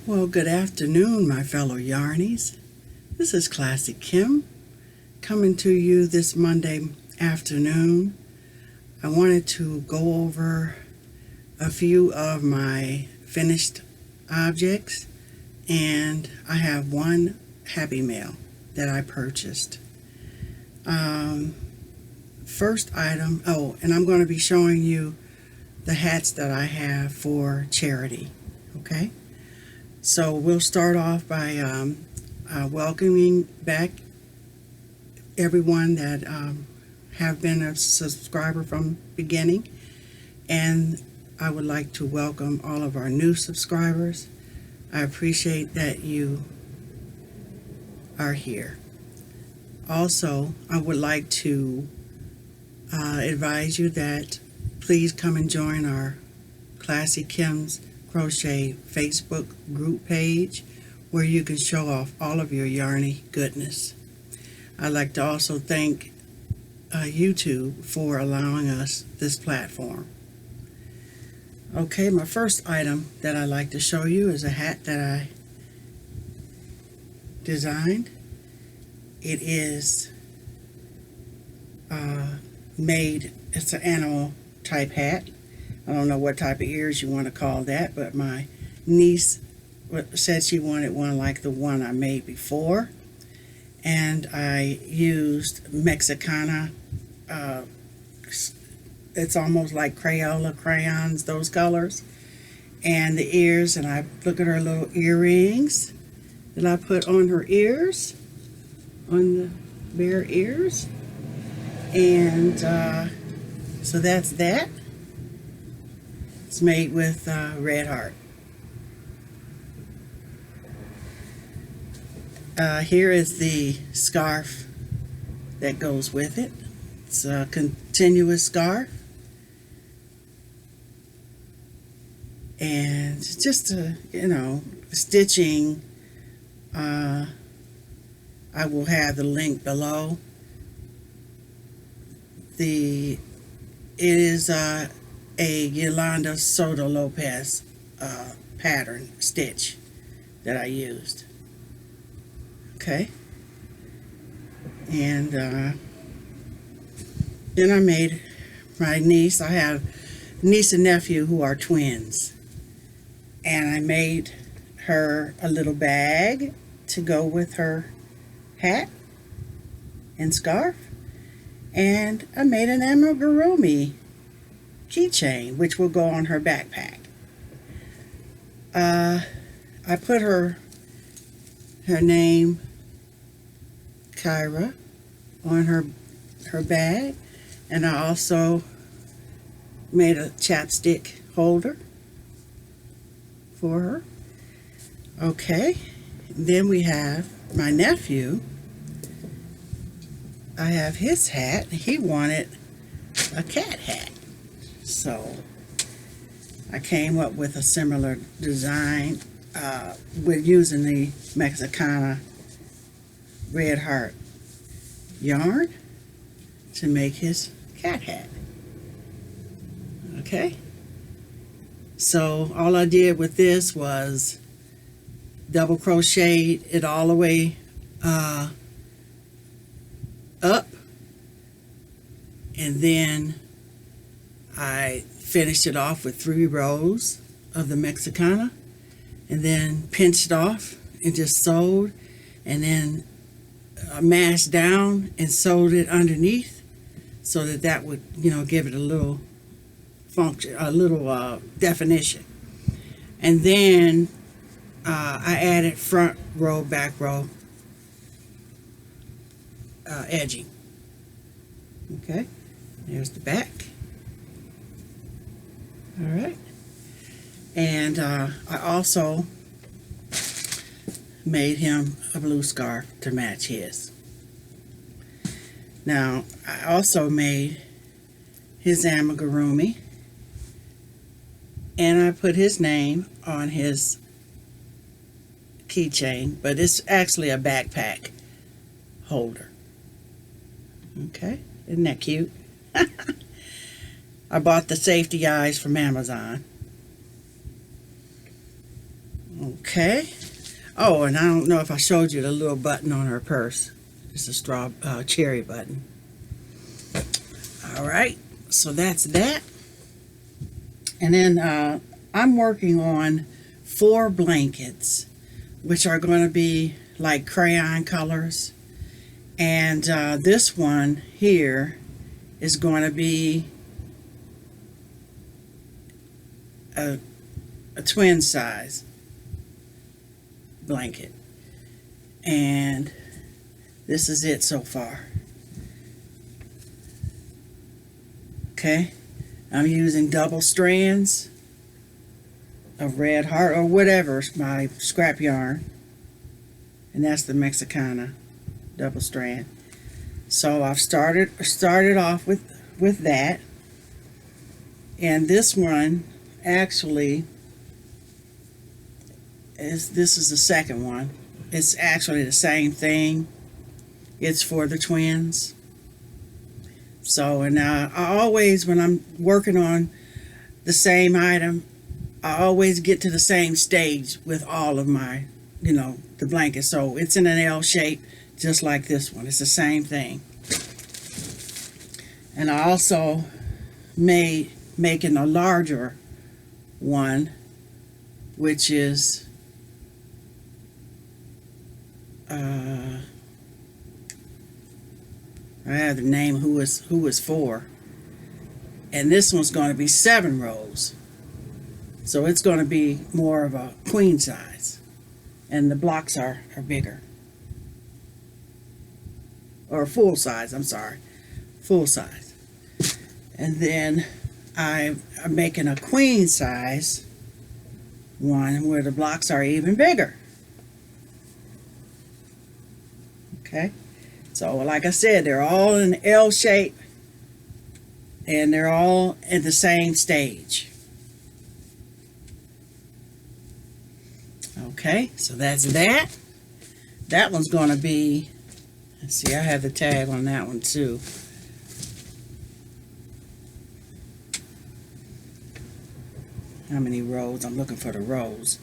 Well, good afternoon, my fellow yarnies. This is ClassyKim coming to you this Monday afternoon. I wanted to go over a few of my finished objects, and I have one HappyMail that I purchased. First item, and I'm going to be showing you the hats that I have for charity, okay? So we'll start off by welcoming back everyone that have been a subscriber from beginning, and I would like to welcome all of our new subscribers. I appreciate that you are here. Also, I would like to advise you that please come and join our ClassyKim's Crochet Facebook group page, where you can show off all of your yarny goodness. I'd like to also thank YouTube for allowing us this platform. Okay, my first item that I'd like to show you is a hat that I designed. It is it's an animal type hat. I don't know what type of ears you want to call that, but my niece said she wanted one like the one I made before, and I used Mexicana. It's almost like Crayola crayons, those colors, and the ears. And I look at her little earrings that I put on her ears, on the bare ears, and so that's that. It's made with red heart. Here is the scarf that goes with it. It's a continuous scarf, and just stitching. I will have the link below. It is a Yolanda Soto Lopez pattern stitch that I used. Okay, and then I made my niece. I have niece and nephew who are twins, and I made her a little bag to go with her hat and scarf, and I made an amigurumi keychain which will go on her backpack. I put her name Kyra on her bag, and I also made a chapstick holder for her. Okay, then we have my nephew. I have his hat. He wanted a cat hat, so I came up with a similar design with using the Mexicana red heart yarn to make his cat hat. Okay, so all I did with this was double crocheted it all the way up, and then I finished it off with 3 rows of the Mexicana, and then pinched off and just sewed, and then mashed down and sewed it underneath, so that would give it a little function, a little definition. And then I added front row, back row edging. Okay, there's the back. All right, and I also made him a blue scarf to match his. Now I also made his amigurumi, and I put his name on his keychain, but it's actually a backpack holder. Okay, isn't that cute? I bought the safety eyes from Amazon. Okay. Okay. Oh, and I don't know if I showed you the little button on her purse. It's a cherry button. All right, so that's that. And then I'm working on 4 blankets, which are going to be like crayon colors. And this one here is going to be a twin size blanket. And this is it so far. Okay, I'm using double strands of red heart or whatever, my scrap yarn, and that's the Mexicana double strand. So I've started off with that, and this one actually this is the second one. It's actually the same thing. It's for the twins. So, and I always, when I'm working on the same item, I always get to the same stage with all of my, the blankets. So it's in an L shape, just like this one. It's the same thing. And I also making a larger one, which is I have the name who is for, and this one's going to be 7 rows, so it's going to be more of a queen size, and the blocks are bigger, or full size. I'm sorry, full size. And then I'm making a queen size one where the blocks are even bigger. Okay. So like I said, they're all in L shape, and they're all at the same stage. Okay, so that's that. That one's going to be, let's see, I have the tag on that one too. How many rows? I'm looking for the rows.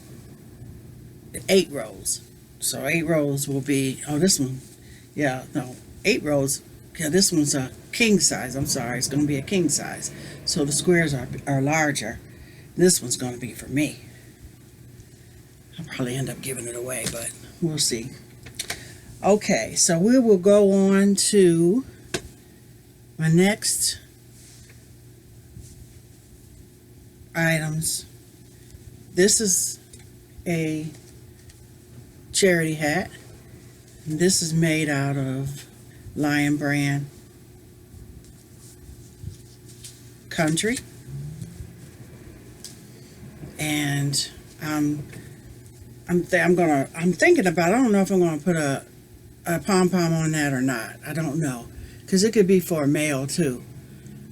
8 rows. So 8 rows will be, oh, this one. Yeah, no, 8 rows. Yeah, this one's a king size. I'm sorry, it's going to be a king size. So the squares are larger. This one's going to be for me. I'll probably end up giving it away, but we'll see. Okay, so we will go on to my next items. This is a charity hat. This is made out of Lion Brand Country, and I'm thinking about, I don't know if I'm gonna put a pom-pom on that or not. I don't know, because it could be for a male too.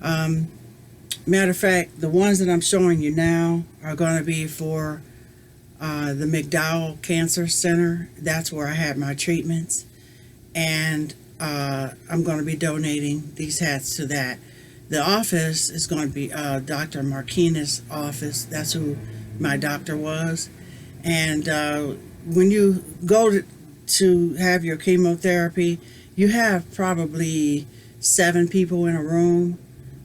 Matter of fact, the ones that I'm showing you now are going to be for the McDowell Cancer Center. That's where I had my treatments, and I'm going to be donating these hats to that. The office is going to be Dr. Marquina's office. That's who my doctor was. And when you go to have your chemotherapy, you have probably 7 people in a room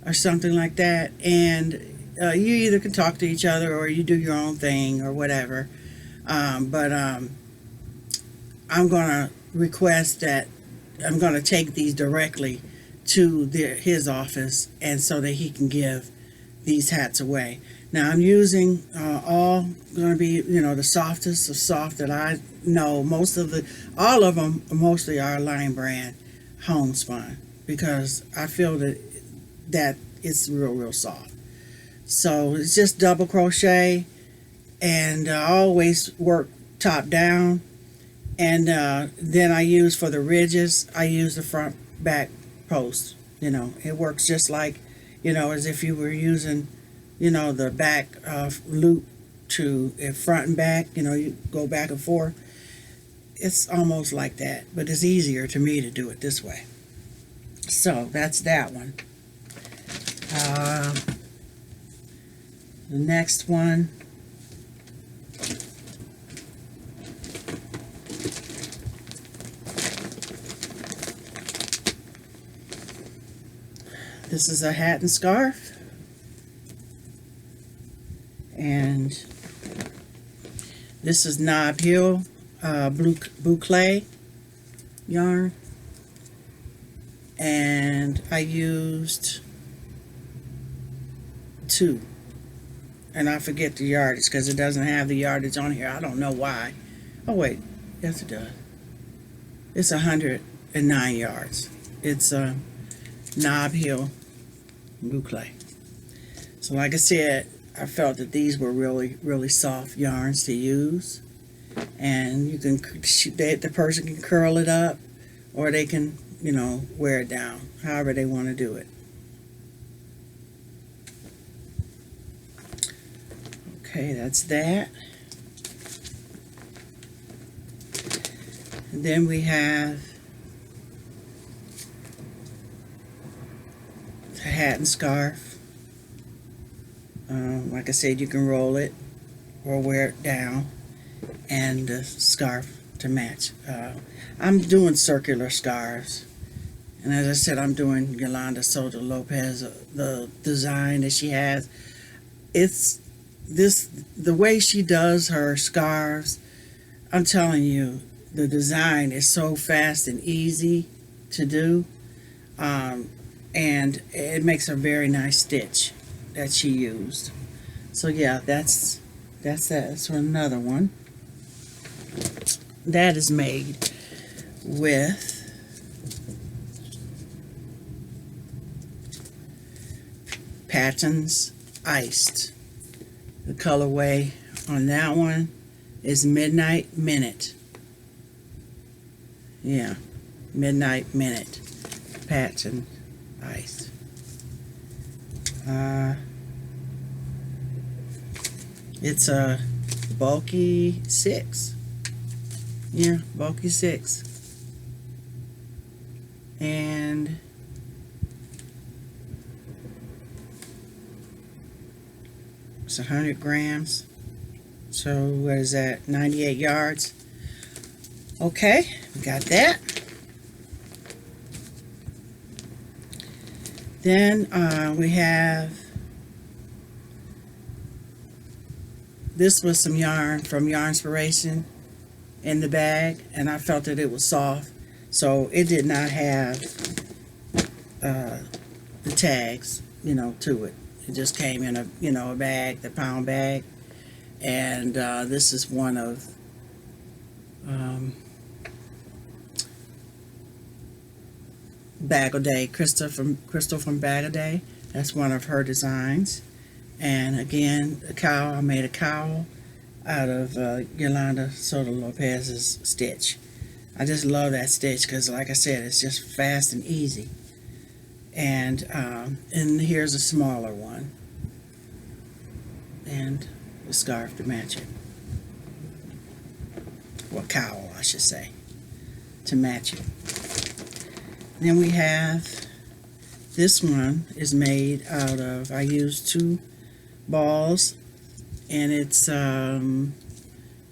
or something like that, and you either can talk to each other or you do your own thing or whatever. But I'm going to request that I'm going to take these directly to his office, and so that he can give these hats away. Now I'm using all going to be, the softest of soft that I know. All of them mostly are Lion Brand homespun, because I feel that it's real soft. So it's just double crochet, and I always work top down, and then I use, for the ridges, I use the front back post. It works just like, as if you were using, the back loop to front and back, you go back and forth. It's almost like that, but it's easier to me to do it this way. So that's that one. The next one This is a hat and scarf, and this is Knob Hill Boucle yarn, and I used 2, and I forget the yardage because it doesn't have the yardage on here. I don't know why. Oh wait, yes it does. It's 109 yards. It's a Knob Hill Boucle. So like I said, I felt that these were really soft yarns to use, and you can the person can curl it up, or they can, you know, wear it down, however they want to do it. Okay, that's that. And then we have the hat and scarf. Like I said, you can roll it or wear it down, and the scarf to match. I'm doing circular scarves, and as I said, I'm doing Yolanda Soto Lopez, the design that she has. It's the way she does her scarves. I'm telling you, the design is so fast and easy to do, and it makes a very nice stitch that she used. So yeah, that's that. That's another one that is made with Patton's Iced. The colorway on that one is Midnight Minute. Yeah, Midnight Minute, Patton Iced. It's a bulky 6. Yeah, bulky 6. And it's 100 grams. So what is that? 98 yards. Okay, we got that. Then we have, this was some yarn from Yarn Inspiration in the bag, and I felt that it was soft, so it did not have the tags, you know, to it. It just came in a, you know, a bag, the pound bag, and this is one of Crystal from Bagaday. That's one of her designs. And again, a cowl. I made a cowl out of Yolanda Soto Lopez's stitch. I just love that stitch because, like I said, it's just fast and easy. And here's a smaller one, and a scarf to match it. Or cowl, I should say, to match it. Then we have, this one is made out of, I used 2 balls, and it's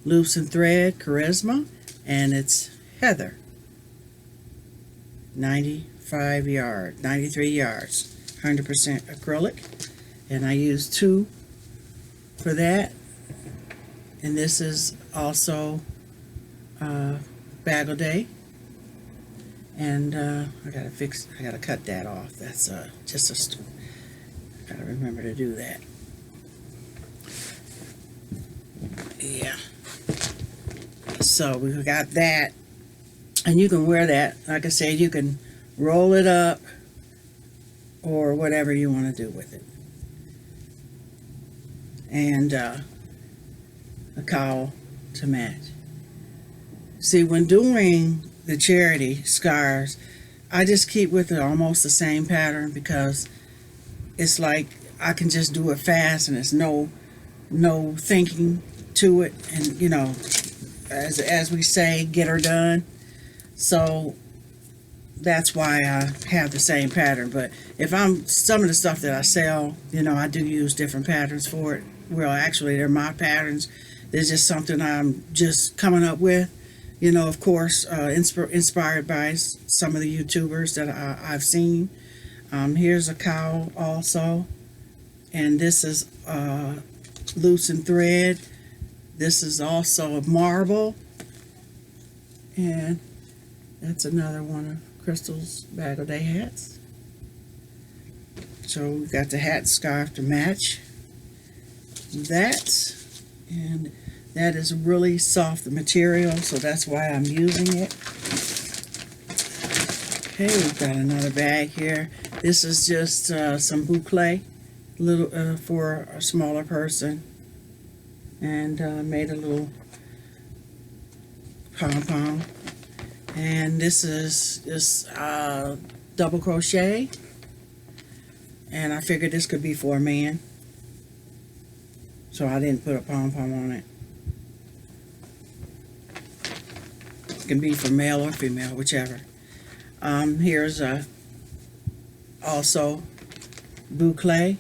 Loops and Thread Charisma, and it's Heather. 93 yards, 100% acrylic, and I used 2 for that. And this is also Bagoday, and I gotta cut that off. That's just I gotta remember to do that. Yeah. So we got that, and you can wear that. Like I said, you can roll it up or whatever you want to do with it. And a cowl to match. See, when doing the charity scarves, I just keep with it almost the same pattern, because it's like I can just do it fast, and it's no thinking to it, and you know, as we say, get her done. So that's why I have the same pattern. But if some of the stuff that I sell, you know, I do use different patterns for it. Well, actually, they're my patterns. They're just something I'm just coming up with. You know, of course, inspired by some of the YouTubers that I've seen. Here's a cowl also, and this is loosened thread. This is also a marble, and that's another one of Crystal's Bagoday hats. So we got the hat and scarf to match that, and that is really soft material, so that's why I'm using it. Okay, we've got another bag here. This is just some boucle, little for a smaller person, and made a little pom-pom. And this is just double crochet, and I figured this could be for a man, so I didn't put a pom-pom on it. It can be for male or female, whichever. Here's also boucle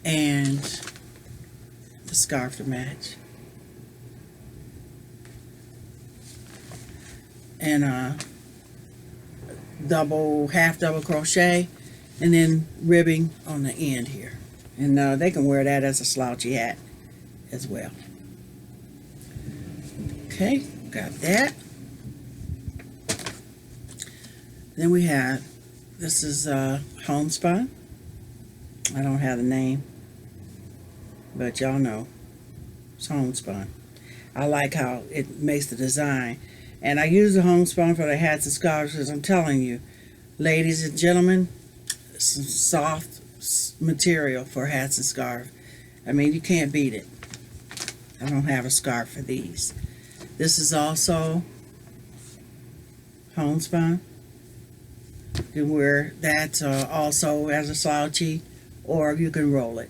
and the scarf to match, and half double crochet, and then ribbing on the end here, and they can wear that as a slouchy hat as well. Okay, got that. Then we have, this is homespun. I don't have the name, but y'all know it's homespun. I like how it makes the design, and I use the homespun for the hats and scarves because I'm telling you, ladies and gentlemen, some soft material for hats and scarves. I mean, you can't beat it. I don't have a scarf for these. This is also homespun. You can wear that also as a slouchy, or you can roll it.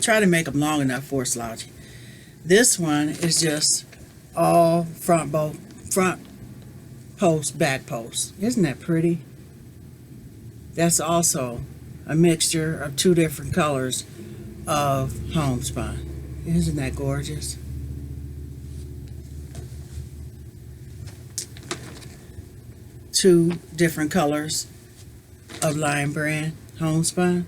Try to make them long enough for a slouchy. This one is just all front post, back post. Isn't that pretty? That's also a mixture of two different colors of homespun. Isn't that gorgeous? Two different colors of Lion Brand homespun,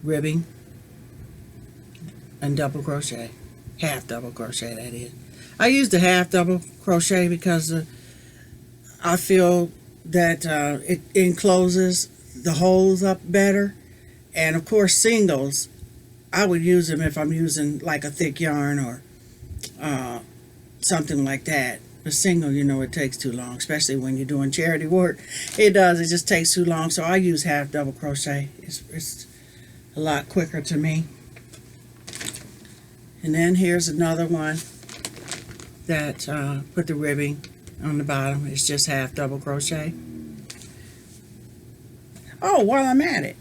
ribbing, and double crochet, half double crochet that is. I use the half double crochet because I feel that it encloses the holes up better, and of course singles, I would use them if I'm using like a thick yarn or something like that. A single, you know, it takes too long, especially when you're doing charity work. It just takes too long, so I use half double crochet. It's a lot quicker to me. And then here's another one that put the ribbing on the bottom. It's just half double crochet. Oh, while I'm at it,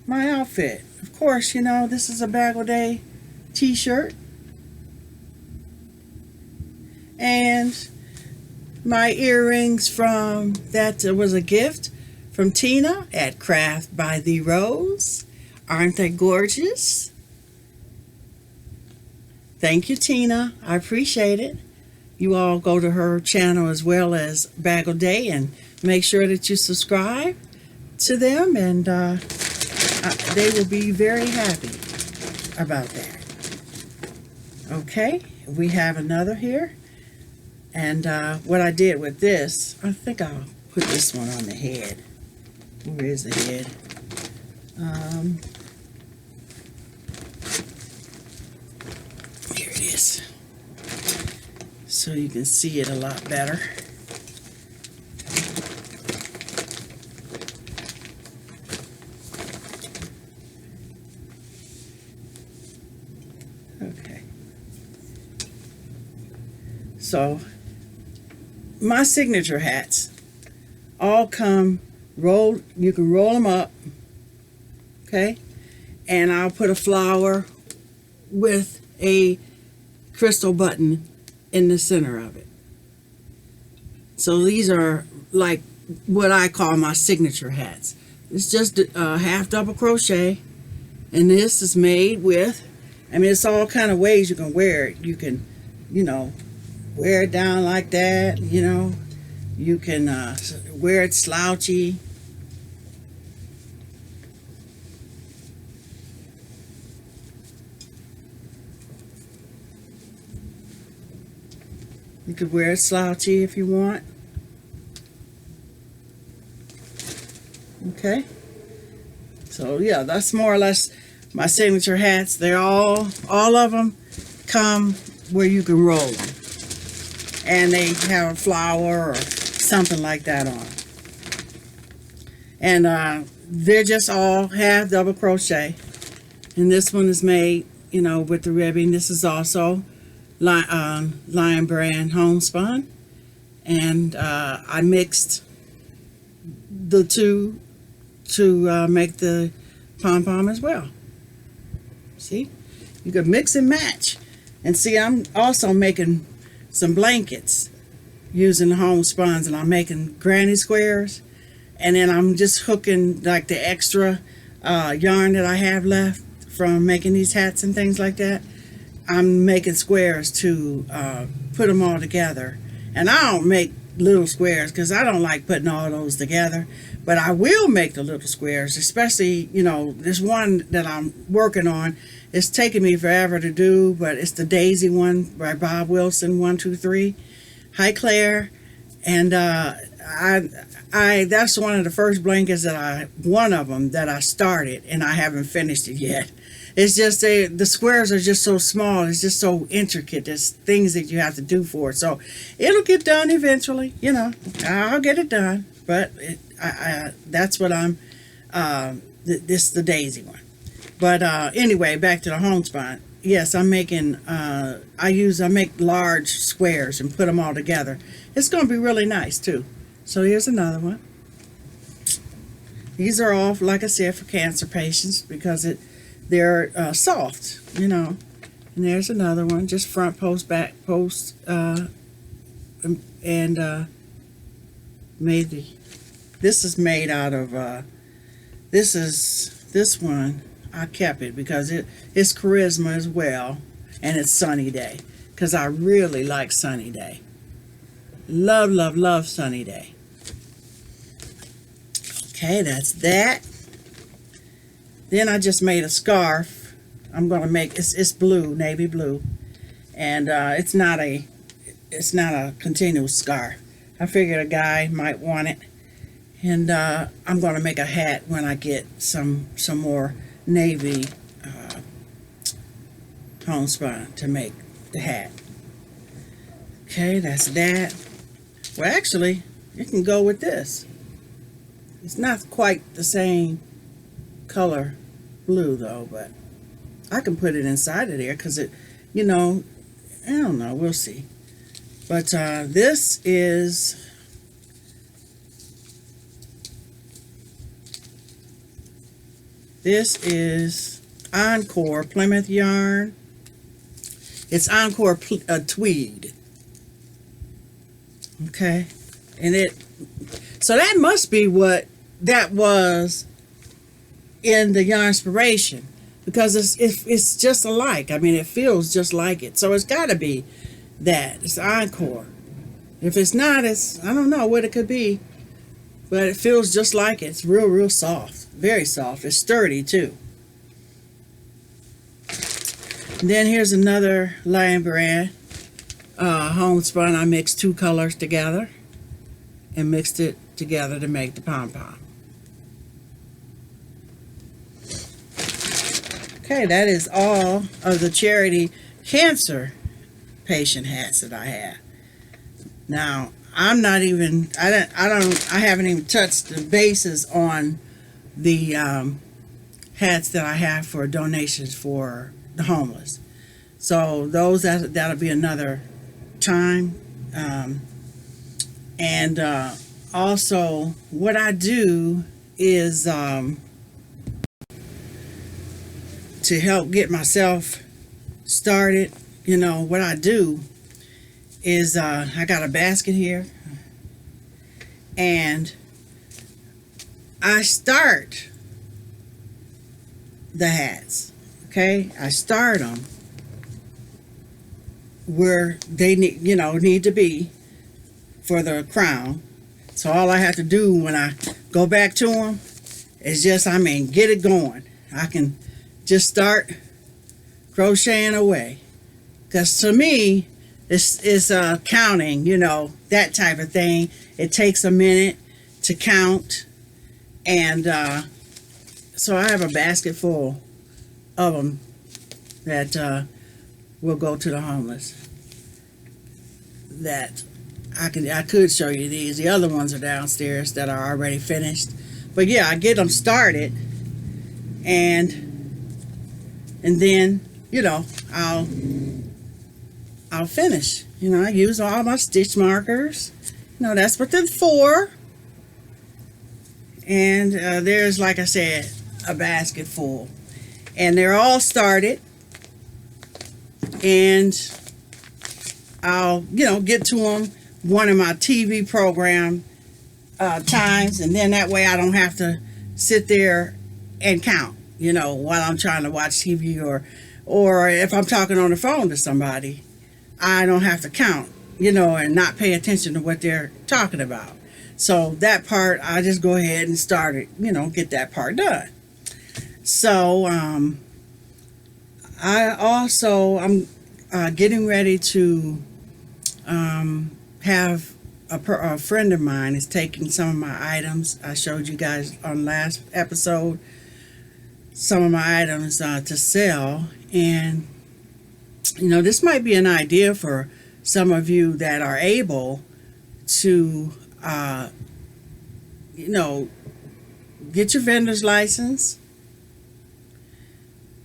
my outfit. Of course, you know, this is a Bagoday t-shirt. And my earrings from, that was a gift from Tina at Craft by the Rose. Aren't they gorgeous? Thank you, Tina. I appreciate it. You all go to her channel as well as Bagoday and make sure that you subscribe to them, and they will be very happy about that. Okay, we have another here. And what I did with this, I think I'll put this one on the head. Where is the head? Here it is. So you can see it a lot better. Okay. So my signature hats all come rolled. You can roll them up, okay, and I'll put a flower with a crystal button in the center of it. So these are like what I call my signature hats. It's just half double crochet, and this is made with, I mean, it's all kind of ways you can wear it. You can, you know, wear it down like that, you know. You can wear it slouchy. You could wear it slouchy if you want. Okay. So yeah, that's more or less my signature hats. They're all of them come where you can roll them. And they have a flower or something like that on. And they're just all half double crochet. And this one is made, you know, with the ribbing. This is also Lion Brand homespun. And I mixed the two to make the pom-pom as well. See? You could mix and match. And see, I'm also making some blankets using the homespuns, and I'm making granny squares. And then I'm just hooking like the extra yarn that I have left from making these hats and things like that. I'm making squares to put them all together. And I don't make little squares because I don't like putting all those together. But I will make the little squares, especially, you know, this one that I'm working on. It's taking me forever to do, but it's the Daisy one by Bob Wilson, 123. Hi, Claire. And that's one of the first blankets one of them that I started, and I haven't finished it yet. It's just the squares are just so small. It's just so intricate. There's things that you have to do for it. So it'll get done eventually. You know, I'll get it done. But that's what I'm. This is the Daisy one. But anyway, back to the homespun. Yes, I'm making. I make large squares and put them all together. It's going to be really nice too. So here's another one. These are all, like I said, for cancer patients because they're soft, you know. And there's another one, just front post, back post, made the. This is made out of. This one. I kept it because it's charisma as well, and it's Sunny Day because I really like Sunny Day. Love, love, love Sunny Day. Okay, that's that. Then I just made a scarf. I'm gonna make it's blue, navy blue, and it's not a continuous scarf. I figured a guy might want it, and I'm gonna make a hat when I get some more navy homespun to make the hat. Okay, that's that. Well, actually, it can go with this. It's not quite the same color blue though, but I can put it inside of there because it, you know, I don't know, we'll see. But this is Encore Plymouth yarn. It's Encore tweed. Okay, and so that must be what that was in the yarn inspiration because it's just alike. I mean, it feels just like it, so it's got to be that. It's Encore. If it's not, I don't know what it could be, but it feels just like it. It's real soft, very soft. It's sturdy too. And then here's another Lion Brand homespun. I mixed two colors together and mixed it together to make the pom-pom. Okay, that is all of the charity cancer patient hats that I have. Now, I haven't even touched the bases on the hats that I have for donations for the homeless. So those that'll be another time. And also what I do is to help get myself started, you know, what I do is I got a basket here and I start the hats. Okay, I start them where they need to be for the crown. So all I have to do when I go back to them is just, get it going. I can just start crocheting away. Because to me, it's counting, that type of thing. It takes a minute to count. And so I have a basket full of them that will go to the homeless. That I could show you these. The other ones are downstairs that are already finished. But yeah, I get them started, and then I'll finish. I use all my stitch markers. That's what they're for. And there's, like I said, a basket full, and they're all started. And I'll get to them one of my TV program times, and then that way I don't have to sit there and count, while I'm trying to watch TV, or if I'm talking on the phone to somebody, I don't have to count, and not pay attention to what they're talking about. So that part, I just go ahead and start it, get that part done. So I'm getting ready to have a friend of mine is taking some of my items. I showed you guys on last episode some of my items to sell, and this might be an idea for some of you that are able to get your vendor's license.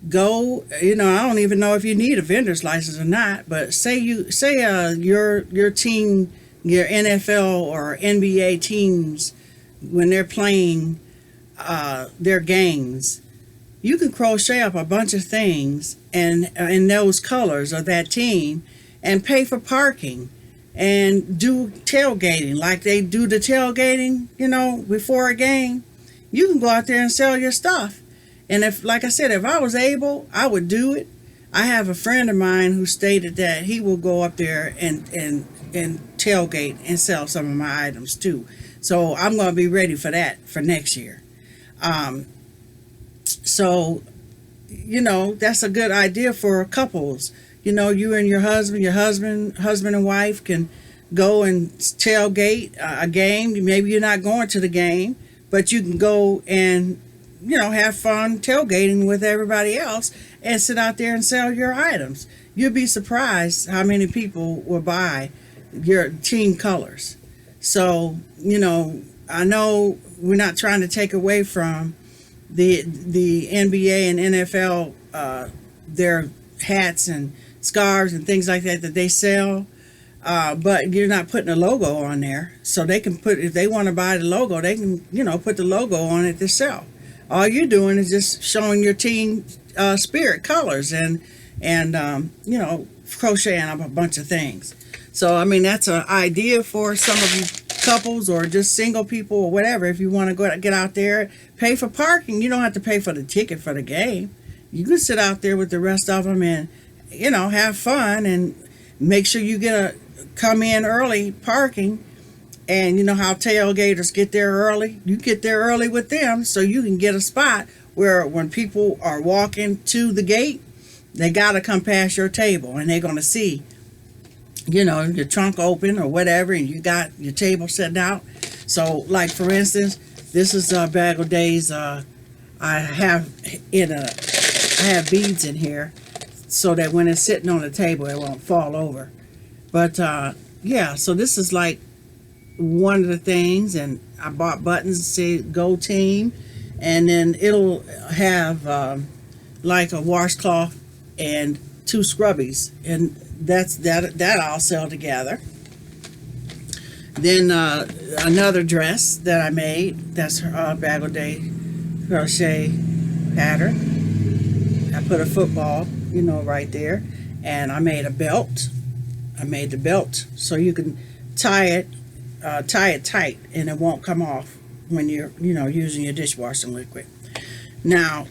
Go, I don't even know if you need a vendor's license or not, but say your team, your NFL or NBA teams, when they're playing their games, you can crochet up a bunch of things and in those colors of that team, and pay for parking and do tailgating like they do the tailgating, before a game. You can go out there and sell your stuff. And if, like I said, if I was able, I would do it. I have a friend of mine who stated that he will go up there and tailgate and sell some of my items too. So I'm going to be ready for that for next year. So, that's a good idea for couples. You and your husband and wife can go and tailgate a game. Maybe you're not going to the game, but you can go and have fun tailgating with everybody else and sit out there and sell your items. You'll be surprised how many people will buy your team colors. So, I know we're not trying to take away from the NBA and NFL, their hats and scarves and things like that they sell, but you're not putting a logo on there. So they can if they want to buy the logo, they can, put the logo on it themselves. All you're doing is just showing your team spirit colors and crocheting up a bunch of things. So, that's an idea for some of you couples or just single people or whatever. If you want to get out there, pay for parking. You don't have to pay for the ticket for the game. You can sit out there with the rest of them and, have fun, and make sure you come in early parking. And how tailgaters get there early. You get there early with them so you can get a spot where when people are walking to the gate, they got to come past your table and they're going to see, your trunk open or whatever, and you got your table set out. So, like, for instance, this is Bagoday's. I have beads in here so that when it's sitting on the table, it won't fall over. But, yeah, so this is like one of the things, and I bought buttons, say Go Team, and then it'll have like a washcloth and 2 scrubbies, and that I'll sell together. Then another dress that I made, that's Bagodaycrochet pattern. I put a football, right there, and I made a belt. I made the belt so you can tie it tight and it won't come off when you're using your dishwashing liquid. Now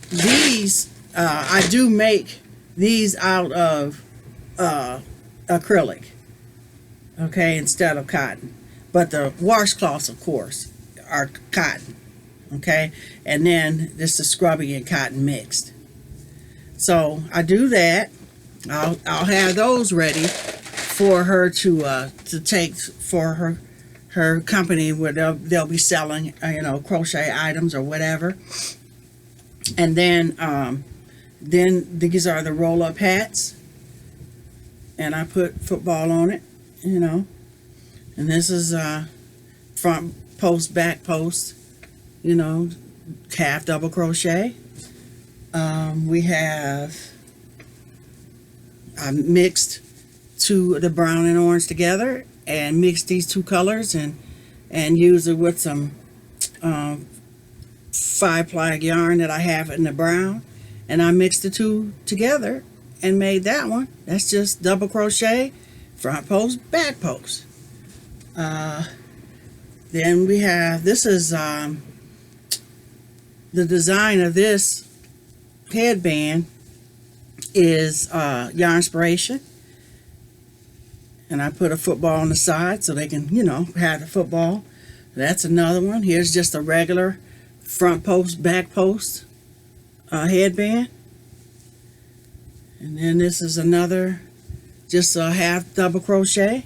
these I do make these out of acrylic, okay, instead of cotton. But the washcloths, of course, are cotton, okay, and then this is scrubby and cotton mixed. So I do that. I'll have those ready for her to take for her company where they'll be selling crochet items or whatever. And then these are the roll-up hats, and I put football on it, and this is front post, back post, half double crochet. We have, I mixed the brown and orange together and mixed these two colors and used it with some 5-ply yarn that I have in the brown, and I mixed the two together and made that one. That's just double crochet, front post, back post. Then we have, this is the design of this headband is Yarn Inspiration, and I put a football on the side so they can have the football. That's another one. Here's just a regular front post, back post headband, and then this is another just a half double crochet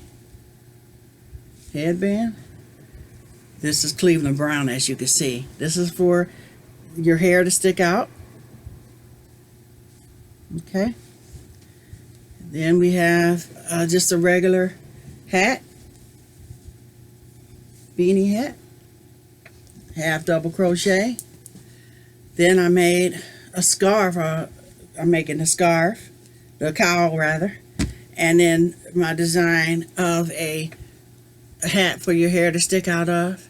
headband. This is Cleveland brown, as you can see. This is for your hair to stick out. Okay, then we have just a regular hat, beanie hat, half double crochet. Then I made a scarf. I'm making a scarf, the cowl rather, and then my design of a hat for your hair to stick out of.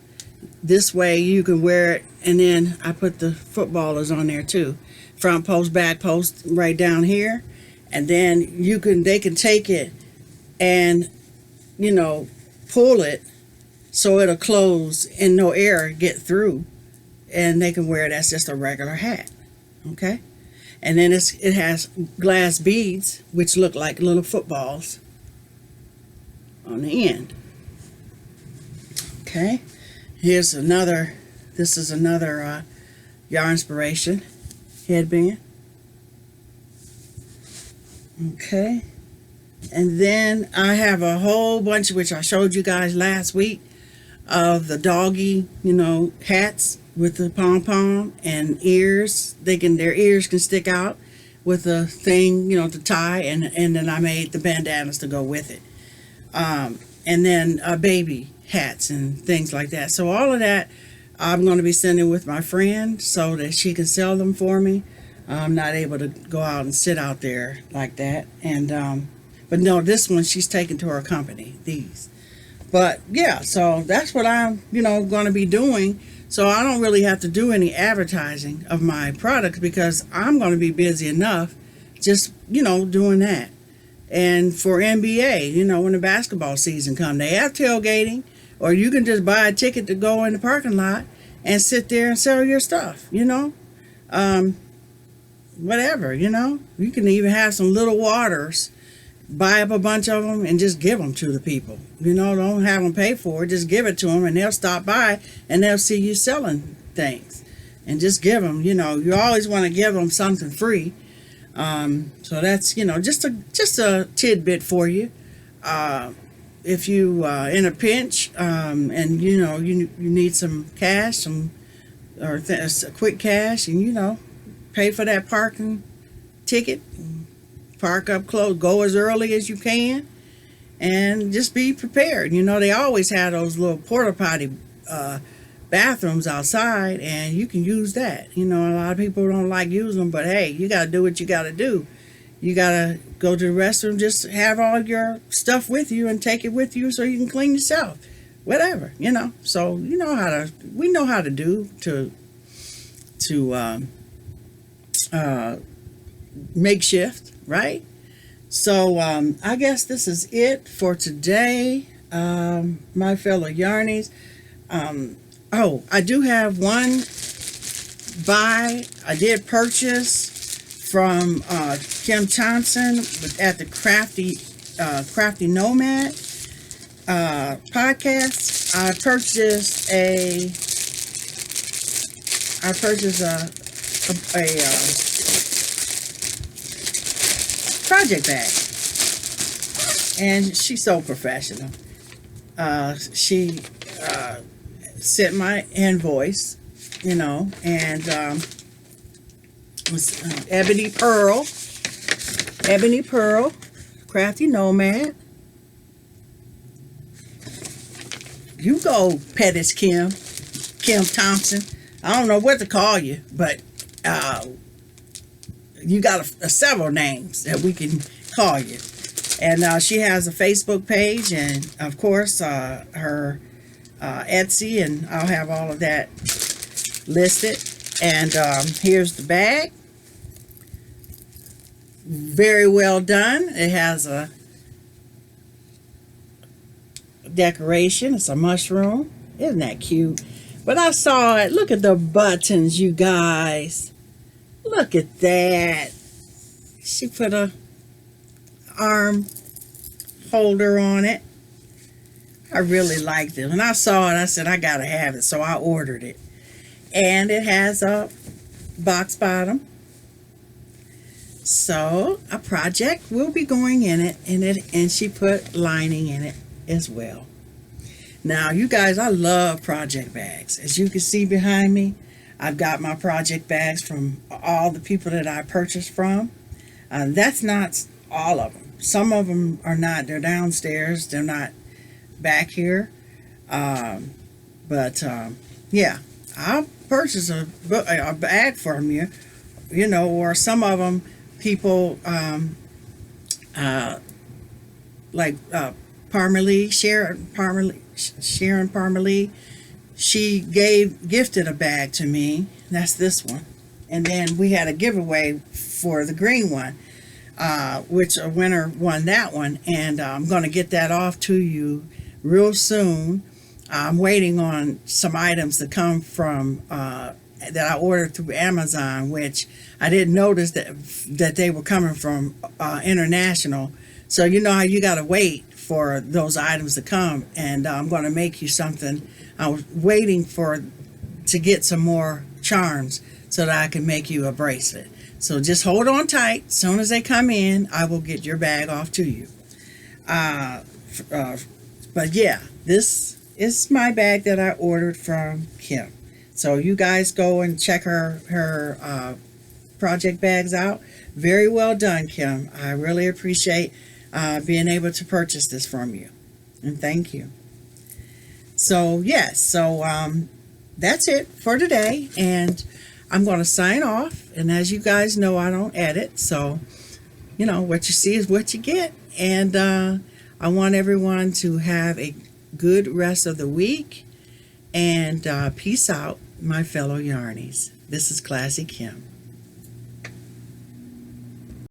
This way you can wear it, and then I put the footballers on there too. Front post, back post, right down here, and then they can take it and pull it so it'll close and no air get through, and they can wear it as just a regular hat. Okay, and then it has glass beads which look like little footballs on the end. Okay, this is another Yarn Inspiration headband. Okay, and then I have a whole bunch, which I showed you guys last week, of the doggy hats with the pom-pom and ears. Their ears can stick out with a thing to tie, and then I made the bandanas to go with it, and then baby hats and things like that. So all of that I'm going to be sending with my friend so that she can sell them for me. I'm not able to go out and sit out there like that. And but no, this one she's taking to her company, these. But yeah, so that's what I'm going to be doing. So I don't really have to do any advertising of my products because I'm going to be busy enough just doing that. And for NBA, when the basketball season comes, they have tailgating, or you can just buy a ticket to go in the parking lot and sit there and sell your stuff, whatever, you can even have some little waters, buy up a bunch of them and just give them to the people, don't have them pay for it, just give it to them and they'll stop by and they'll see you selling things, and just give them, you always want to give them something free. So that's, just a tidbit for you. If you in a pinch, and you need some cash, or quick cash, and pay for that parking ticket, park up close, go as early as you can, and just be prepared. They always have those little porta potty bathrooms outside, and you can use that. A lot of people don't like using them, but hey, you got to do what you got to do. You got to go to the restroom, just have all your stuff with you and take it with you so you can clean yourself, whatever, so we know how to do to makeshift, right? So I guess this is it for today, my fellow yarnies. I do have one I did purchase from Kim Thompson at the Crafty Nomad podcast. I purchased a project bag, and she's so professional. She sent my invoice, you know, and it was Ebony Pearl, Crafty Nomad. You go, Pettis Kim Thompson. I don't know what to call you, but you got several names that we can call you. And she has a Facebook page, and of course her Etsy, and I'll have all of that listed. And here's the bag. Very well done. It has a decoration. It's a mushroom. Isn't that cute? But I saw it. Look at the buttons, you guys. Look at that. She put a arm holder on it. I really liked it. When I saw it, I said, I gotta have it. So I ordered it. And it has a box bottom. So a project will be going in it, and she put lining in it as well. Now, you guys, I love project bags. As you can see behind me, I've got my project bags from all the people that I purchased from. That's not all of them. Some of them are not. They're downstairs. They're not back here. Yeah, I'll purchase a bag from you, you know, or some of them people like Parmalee, Sharon Parmalee. She gifted a bag to me. That's this one. And then we had a giveaway for the green one, which a winner won that one. And I'm going to get that off to you real soon. I'm waiting on some items to come from that I ordered through Amazon, which I didn't notice that they were coming from international. So you know how you got to wait for those items to come, and I'm going to make you something. I was waiting to get some more charms so that I can make you a bracelet. So just hold on tight. As soon as they come in, I will get your bag off to you. But yeah, this is my bag that I ordered from Kim. So you guys go and check her project bags out. Very well done, Kim. I really appreciate being able to purchase this from you, and thank you. So yes, that's it for today, and I'm going to sign off. And as you guys know, I don't edit, so you know what you see is what you get. And I want everyone to have a good rest of the week, and peace out, my fellow yarnies. This is Classy Kim.